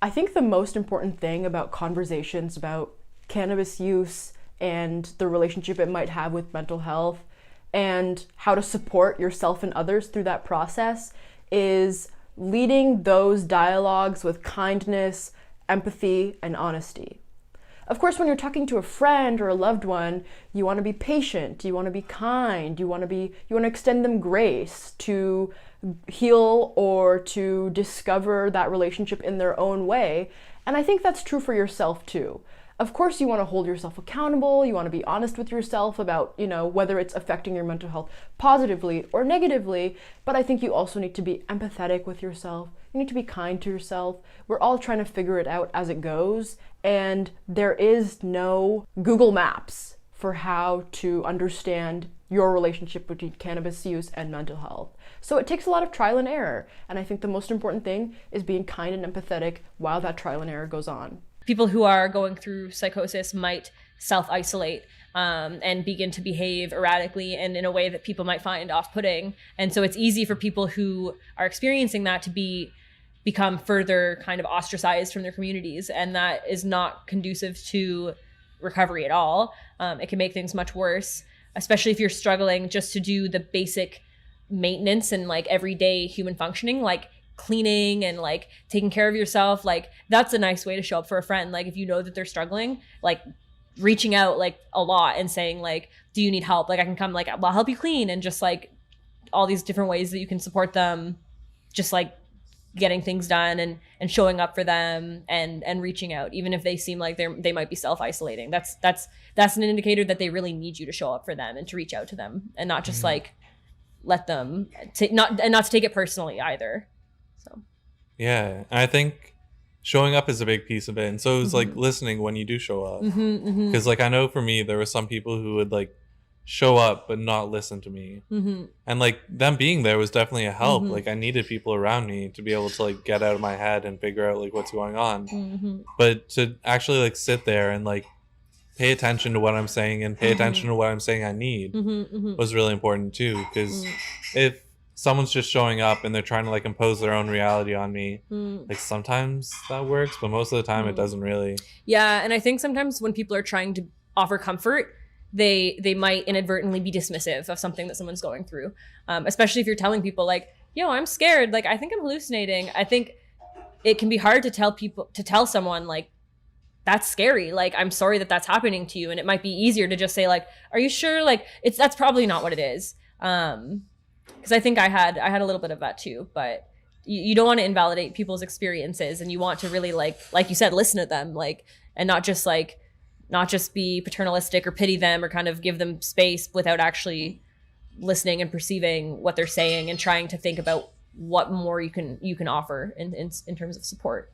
I think the most important thing about conversations about cannabis use and the relationship it might have with mental health and how to support yourself and others through that process is leading those dialogues with kindness, empathy, and honesty. Of course, when you're talking to a friend or a loved one, you want to be patient, you want to be kind, you want to extend them grace to heal or to discover that relationship in their own way. And I think that's true for yourself too. Of course, you want to hold yourself accountable, you want to be honest with yourself about, whether it's affecting your mental health positively or negatively, but I think you also need to be empathetic with yourself. You need to be kind to yourself. We're all trying to figure it out as it goes, and there is no Google Maps for how to understand your relationship between cannabis use and mental health. So it takes a lot of trial and error, and I think the most important thing is being kind and empathetic while that trial and error goes on. People who are going through psychosis might self-isolate and begin to behave erratically and in a way that people might find off-putting. And so it's easy for people who are experiencing that to become further kind of ostracized from their communities. And that is not conducive to recovery at all. It can make things much worse, especially if you're struggling just to do the basic maintenance and like everyday human functioning, like cleaning and like taking care of yourself. Like that's a nice way to show up for a friend. Like if you know that they're struggling, like reaching out like a lot and saying like, do you need help? Like I can come, like I'll help you clean, and just like all these different ways that you can support them, just like getting things done and showing up for them and reaching out, even if they seem like they might be self-isolating. That's an indicator that they really need you to show up for them and to reach out to them, and not just like let them not to take it personally either. So yeah, I think showing up is a big piece of it, and so is like listening when you do show up, because like I know for me there were some people who would like show up but not listen to me, and like them being there was definitely a help. Like I needed people around me to be able to like get out of my head and figure out like what's going on, but to actually like sit there and like pay attention to what I'm saying and pay attention to what I'm saying I need was really important too, because if someone's just showing up and they're trying to like impose their own reality on me, like sometimes that works, but most of the time it doesn't really. Yeah, and I think sometimes when people are trying to offer comfort, they might inadvertently be dismissive of something that someone's going through, especially if you're telling people like, I'm scared, like I think I'm hallucinating. I think it can be hard to tell someone like, that's scary, like I'm sorry that that's happening to you. And it might be easier to just say like, are you sure? Like that's probably not what it is. Because I think I had a little bit of that too, but you don't want to invalidate people's experiences, and you want to really like you said, listen to them, like, and not just be paternalistic or pity them or kind of give them space without actually listening and perceiving what they're saying and trying to think about what more you can offer in terms of support.